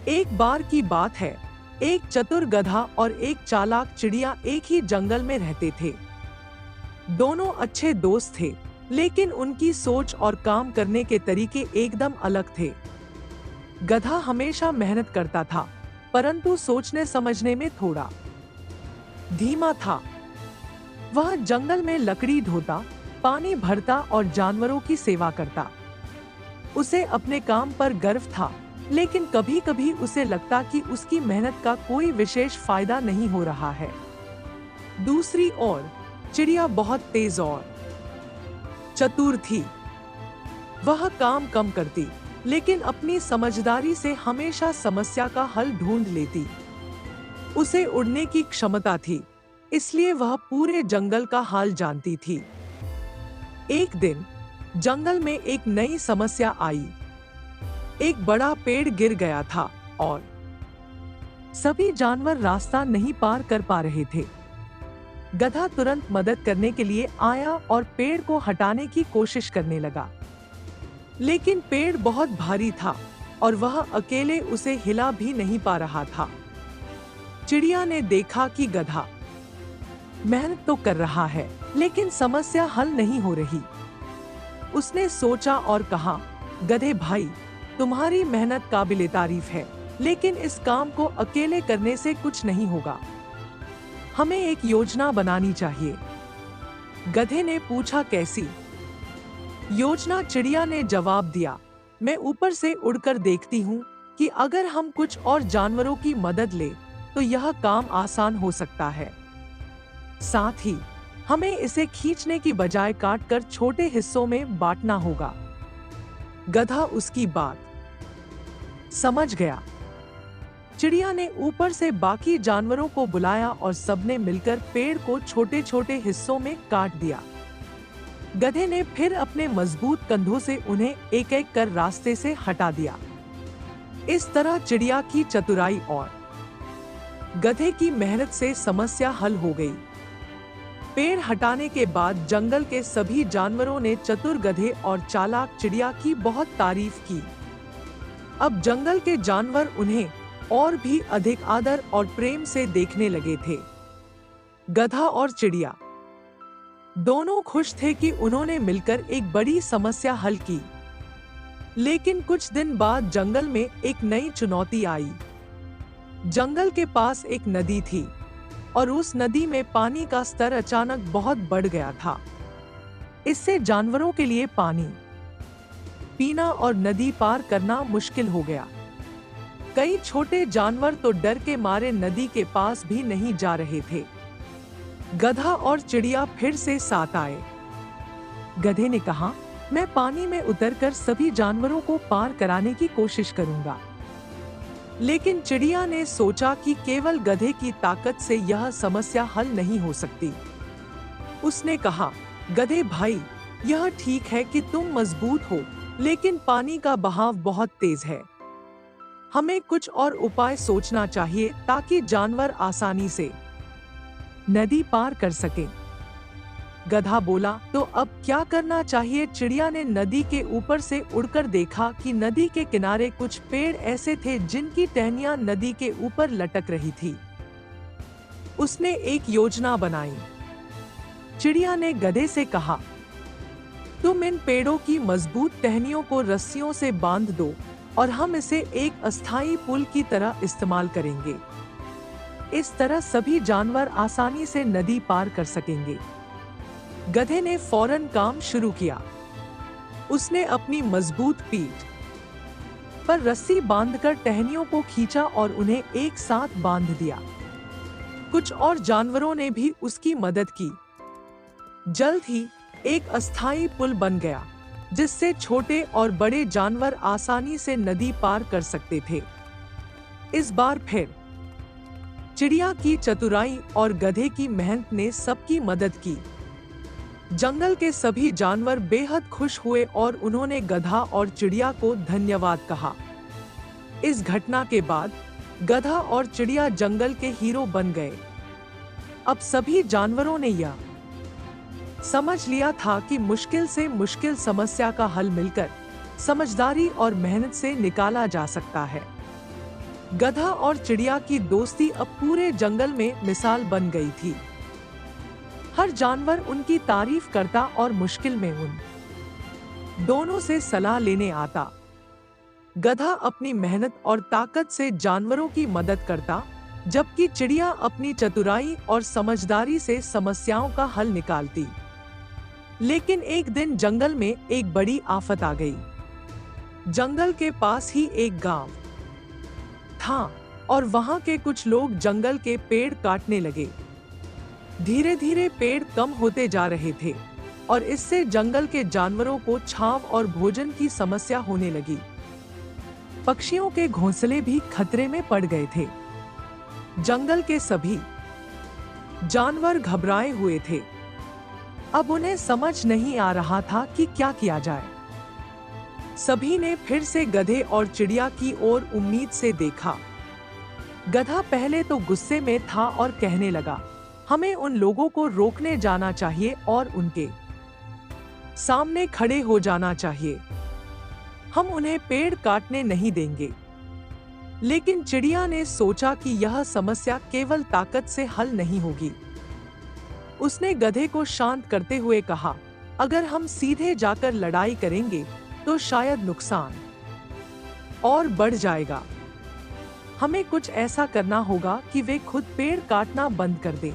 एक बार की बात है, एक चतुर गधा और एक चालाक चिड़िया एक ही जंगल में रहते थे। दोनों अच्छे दोस्त थे, लेकिन उनकी सोच और काम करने के तरीके एकदम अलग थे। गधा हमेशा मेहनत करता था, परंतु सोचने समझने में थोड़ा धीमा था। वह जंगल में लकड़ी ढोता, पानी भरता और जानवरों की सेवा करता। उसे अपने काम पर गर्व था, लेकिन कभी-कभी उसे लगता कि उसकी मेहनत का कोई विशेष फायदा नहीं हो रहा है। दूसरी ओर चिड़िया बहुत तेज और चतुर थी। वह काम कम करती, लेकिन अपनी समझदारी से हमेशा समस्या का हल ढूंढ लेती। उसे उड़ने की क्षमता थी, इसलिए वह पूरे जंगल का हाल जानती थी। एक दिन जंगल में एक नई समस्या आई। एक बड़ा पेड़ गिर गया था और सभी जानवर रास्ता नहीं पार कर पा रहे थे। गधा तुरंत मदद करने के लिए आया और पेड़ को हटाने की कोशिश करने लगा, लेकिन पेड़ बहुत भारी था और वह अकेले उसे हिला भी नहीं पा रहा था। चिड़िया ने देखा कि गधा मेहनत तो कर रहा है, लेकिन समस्या हल नहीं हो रही। उसने सोचा और कहा, गधे भाई, तुम्हारी मेहनत काबिले तारीफ है, लेकिन इस काम को अकेले करने से कुछ नहीं होगा। हमें एक योजना बनानी चाहिए। गधे ने पूछा, कैसी योजना? चिड़िया ने जवाब दिया, मैं ऊपर से उड़कर देखती हूँ कि अगर हम कुछ और जानवरों की मदद ले तो यह काम आसान हो सकता है। साथ ही हमें इसे खींचने की बजाय काटकर छोटे हिस्सों में बांटना होगा। गधा उसकी बात समझ गया। चिड़िया ने ऊपर से बाकी जानवरों को बुलाया और सबने मिलकर पेड़ को छोटे छोटे हिस्सों में काट दिया। गधे ने फिर अपने मजबूत कंधों से उन्हें एक एक कर रास्ते से हटा दिया। इस तरह चिड़िया की चतुराई और गधे की मेहनत से समस्या हल हो गई। पेड़ हटाने के बाद जंगल के सभी जानवरों ने चतुर गधे और चालाक चिड़िया की बहुत तारीफ की। अब जंगल के जानवर उन्हें और भी अधिक आदर और प्रेम से देखने लगे थे। गधा और चिड़िया दोनों खुश थे कि उन्होंने मिलकर एक बड़ी समस्या हल की। लेकिन कुछ दिन बाद जंगल में एक नई चुनौती आई। जंगल के पास एक नदी थी और उस नदी में पानी का स्तर अचानक बहुत बढ़ गया था। इससे जानवरों के लिए पानी पीना और नदी पार करना मुश्किल हो गया। कई छोटे जानवर तो डर के मारे नदी के पास भी नहीं जा रहे थे। गधा और चिड़िया फिर से साथ आए। गधे ने कहा, मैं पानी में उतरकर सभी जानवरों को पार कराने की कोशिश करूंगा। लेकिन चिड़िया ने सोचा कि केवल गधे की ताकत से यह समस्या हल नहीं हो सकती। उसने कहा, गधे भाई, यह ठीक है कि तुम मजबूत हो, लेकिन पानी का बहाव बहुत तेज है। हमें कुछ और उपाय सोचना चाहिए ताकि जानवर आसानी से नदी पार कर सकें। गधा बोला, तो अब क्या करना चाहिए? चिड़िया ने नदी के ऊपर से उड़कर देखा कि नदी के किनारे कुछ पेड़ ऐसे थे जिनकी टहनियां नदी के ऊपर लटक रही थी। उसने एक योजना बनाई। चिड़िया ने गधे से कहा, तुम इन पेड़ों की मजबूत टहनियों को रस्सियों से बांध दो और हम इसे एक अस्थायी पुल की तरह इस्तेमाल करेंगे। इस तरह सभी जानवर आसानी से नदी पार कर सकेंगे। गधे ने फौरन काम शुरू किया। उसने अपनी मजबूत पीठ पर रस्सी बांधकर टहनियों को खींचा और उन्हें एक साथ बांध दिया। कुछ और जानवरों ने भी उसकी मदद की। जल्द ही एक अस्थायी पुल बन गया, जिससे छोटे और बड़े जानवर आसानी से नदी पार कर सकते थे। इस बार फिर चिड़िया की चतुराई और गधे की मेहनत ने सबकी मदद की। जंगल के सभी जानवर बेहद खुश हुए और उन्होंने गधा और चिड़िया को धन्यवाद कहा। इस घटना के बाद गधा और चिड़िया जंगल के हीरो बन गए। अब सभी जानवरों ने यह समझ लिया था कि मुश्किल से मुश्किल समस्या का हल मिलकर समझदारी और मेहनत से निकाला जा सकता है। गधा और चिड़िया की दोस्ती अब पूरे जंगल में मिसाल बन गई थी। हर जानवर उनकी तारीफ करता और मुश्किल में उन दोनों से सलाह लेने आता। गधा अपनी मेहनत और ताकत से जानवरों की मदद करता, जबकि चिड़िया अपनी चतुराई और समझदारी से समस्याओं का हल निकालती। लेकिन एक दिन जंगल में एक बड़ी आफत आ गई। जंगल के पास ही एक गांव था और वहां के कुछ लोग जंगल के पेड़ काटने लगे। धीरे धीरे पेड़ कम होते जा रहे थे और इससे जंगल के जानवरों को छांव और भोजन की समस्या होने लगी। पक्षियों के घोंसले भी खतरे में पड़ गए थे। जंगल के सभी जानवर घबराए हुए थे। अब उन्हें समझ नहीं आ रहा था कि क्या किया जाए। सभी ने फिर से गधे और चिड़िया की ओर उम्मीद से देखा। गधा पहले तो गुस्से में था और कहने लगा, हमें उन लोगों को रोकने जाना चाहिए और उनके सामने खड़े हो जाना चाहिए। हम उन्हें पेड़ काटने नहीं देंगे। लेकिन चिड़िया ने सोचा कि यह समस्या केवल ताकत से हल नहीं होगी। उसने गधे को शांत करते हुए कहा, अगर हम सीधे जाकर लड़ाई करेंगे तो शायद नुकसान और बढ़ जाएगा। हमें कुछ ऐसा करना होगा कि वे खुद पेड़ काटना बंद कर दें।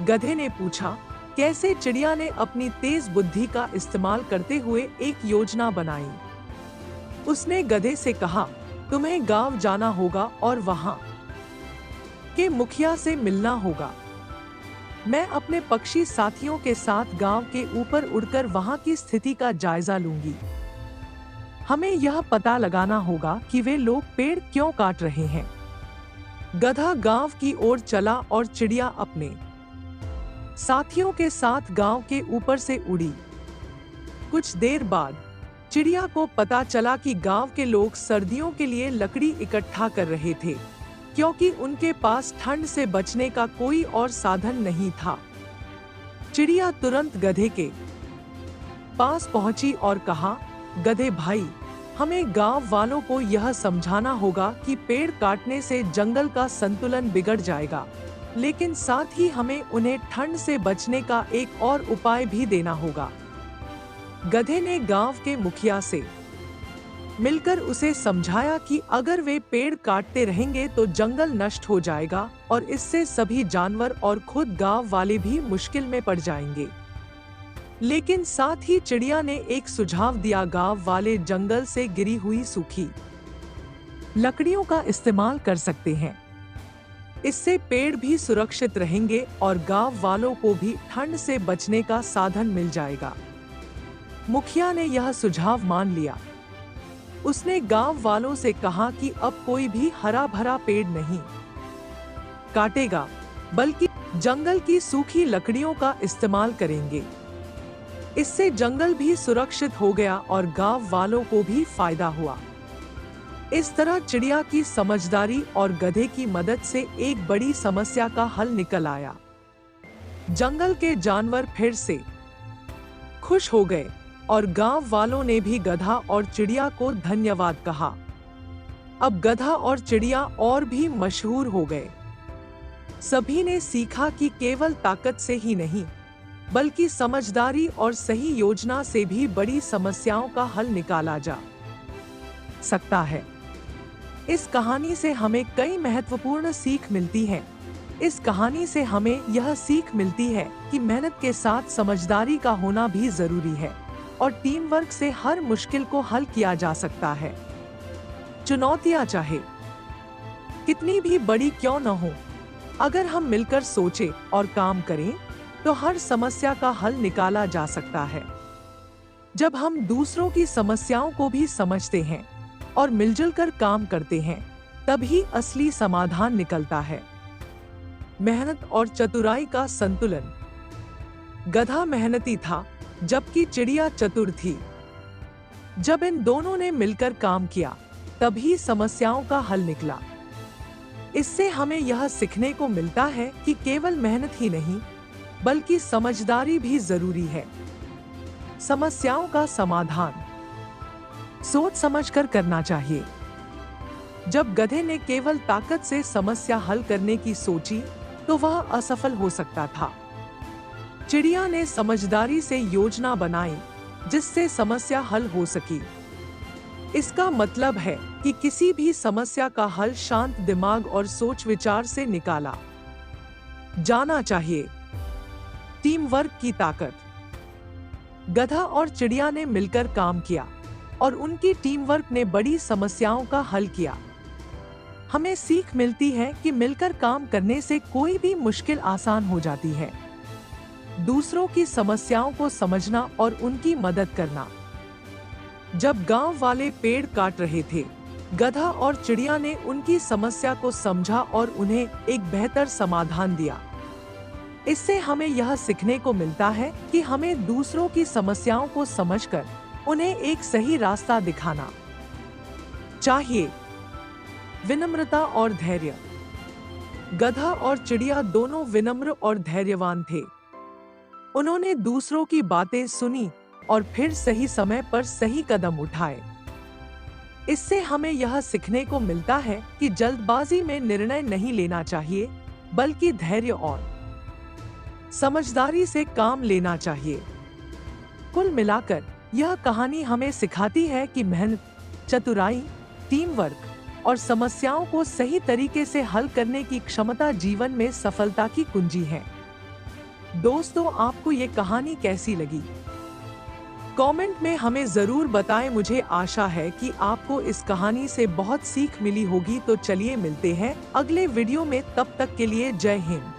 गधे ने पूछा, कैसे? चिड़िया ने अपनी तेज बुद्धि का इस्तेमाल करते हुए एक योजना बनाई। उसने गधे से कहा, तुम्हें गांव जाना होगा और वहां के मुखिया से मिलना होगा। मैं अपने पक्षी साथियों के साथ गांव के ऊपर उड़कर वहां की स्थिति का जायजा लूंगी। हमें यह पता लगाना होगा कि वे लोग पेड़ क्यों काट रहे हैं। गधा गांव की ओर चला और चिड़िया अपने साथियों के साथ गांव के ऊपर से उड़ी। कुछ देर बाद चिड़िया को पता चला कि गांव के लोग सर्दियों के लिए लकड़ी इकट्ठा कर रहे थे, क्योंकि उनके पास ठंड से बचने का कोई और साधन नहीं था। चिड़िया तुरंत गधे के पास पहुंची और कहा, गधे भाई, हमें गांव वालों को यह समझाना होगा कि पेड़ काटने से जंगल का संतुलन बिगड़ जाएगा, लेकिन साथ ही हमें उन्हें ठंड से बचने का एक और उपाय भी देना होगा। गधे ने गांव के मुखिया से मिलकर उसे समझाया कि अगर वे पेड़ काटते रहेंगे तो जंगल नष्ट हो जाएगा और इससे सभी जानवर और खुद गांव वाले भी मुश्किल में पड़ जाएंगे। लेकिन साथ ही चिड़िया ने एक सुझाव दिया, गांव वाले जंगल से गिरी हुई सूखी लकड़ियों का इस्तेमाल कर सकते हैं। इससे पेड़ भी सुरक्षित रहेंगे और गांव वालों को भी ठंड से बचने का साधन मिल जाएगा। मुखिया ने यह सुझाव मान लिया। उसने गांव वालों से कहा कि अब कोई भी हरा भरा पेड़ नहीं काटेगा, बल्कि जंगल की सूखी लकड़ियों का इस्तेमाल करेंगे। इससे जंगल भी सुरक्षित हो गया और गांव वालों को भी फायदा हुआ। इस तरह चिड़िया की समझदारी और गधे की मदद से एक बड़ी समस्या का हल निकल आया। जंगल के जानवर फिर से खुश हो गए और गांव वालों ने भी गधा और चिड़िया को धन्यवाद कहा। अब गधा और चिड़िया और भी मशहूर हो गए। सभी ने सीखा कि केवल ताकत से ही नहीं, बल्कि समझदारी और सही योजना से भी बड़ी समस्याओं का हल निकाला जा सकता है। इस कहानी से हमें कई महत्वपूर्ण सीख मिलती है। इस कहानी से हमें यह सीख मिलती है कि मेहनत के साथ समझदारी का होना भी जरूरी है और टीम वर्क से हर मुश्किल को हल किया जा सकता है। चुनौतियां चाहे कितनी भी बड़ी क्यों न हो, अगर हम मिलकर सोचें और काम करें तो हर समस्या का हल निकाला जा सकता है। जब हम दूसरों की समस्याओं को भी समझते हैं और मिलजुल कर काम करते हैं, तभी असली समाधान निकलता है। मेहनत और चतुराई का संतुलन। गधा मेहनती था, जबकि चिड़िया चतुर थी। जब इन दोनों ने मिलकर काम किया, तभी समस्याओं का हल निकला। इससे हमें यह सीखने को मिलता है कि केवल मेहनत ही नहीं, बल्कि समझदारी भी जरूरी है। समस्याओं का समाधान सोच समझकर करना चाहिए। जब गधे ने केवल ताकत से समस्या हल करने की सोची तो वह असफल हो सकता था। चिड़िया ने समझदारी से योजना बनाई जिससे समस्या हल हो सकी। इसका मतलब है कि किसी भी समस्या का हल शांत दिमाग और सोच विचार से निकाला जाना चाहिए। टीम वर्क की ताकत। गधा और चिड़िया ने मिलकर काम किया और उनकी टीम वर्क ने बड़ी समस्याओं का हल किया। हमें सीख मिलती है कि मिलकर काम करने से कोई भी मुश्किल आसान हो जाती है। दूसरों की समस्याओं को समझना और उनकी मदद करना। जब गांव वाले पेड़ काट रहे थे, गधा और चिड़िया ने उनकी समस्या को समझा और उन्हें एक बेहतर समाधान दिया। इससे हमें यह सीखने को मिलता है कि हमें दूसरों की समस्याओं को समझकर उन्हें एक सही रास्ता दिखाना चाहिए। विनम्रता और धैर्य। गधा और चिड़िया दोनों विनम्र और धैर्यवान थे। उन्होंने दूसरों की बातें सुनी और फिर सही समय पर सही कदम उठाए। इससे हमें यह सीखने को मिलता है कि जल्दबाजी में निर्णय नहीं लेना चाहिए, बल्कि धैर्य और समझदारी से काम लेना चाहिए। कुल मिलाकर यह कहानी हमें सिखाती है कि मेहनत, चतुराई, टीम वर्क और समस्याओं को सही तरीके से हल करने की क्षमता जीवन में सफलता की कुंजी है। दोस्तों, आपको ये कहानी कैसी लगी? कमेंट में हमें जरूर बताएं। मुझे आशा है कि आपको इस कहानी से बहुत सीख मिली होगी। तो चलिए मिलते हैं अगले वीडियो में, तब तक के लिए जय हिंद।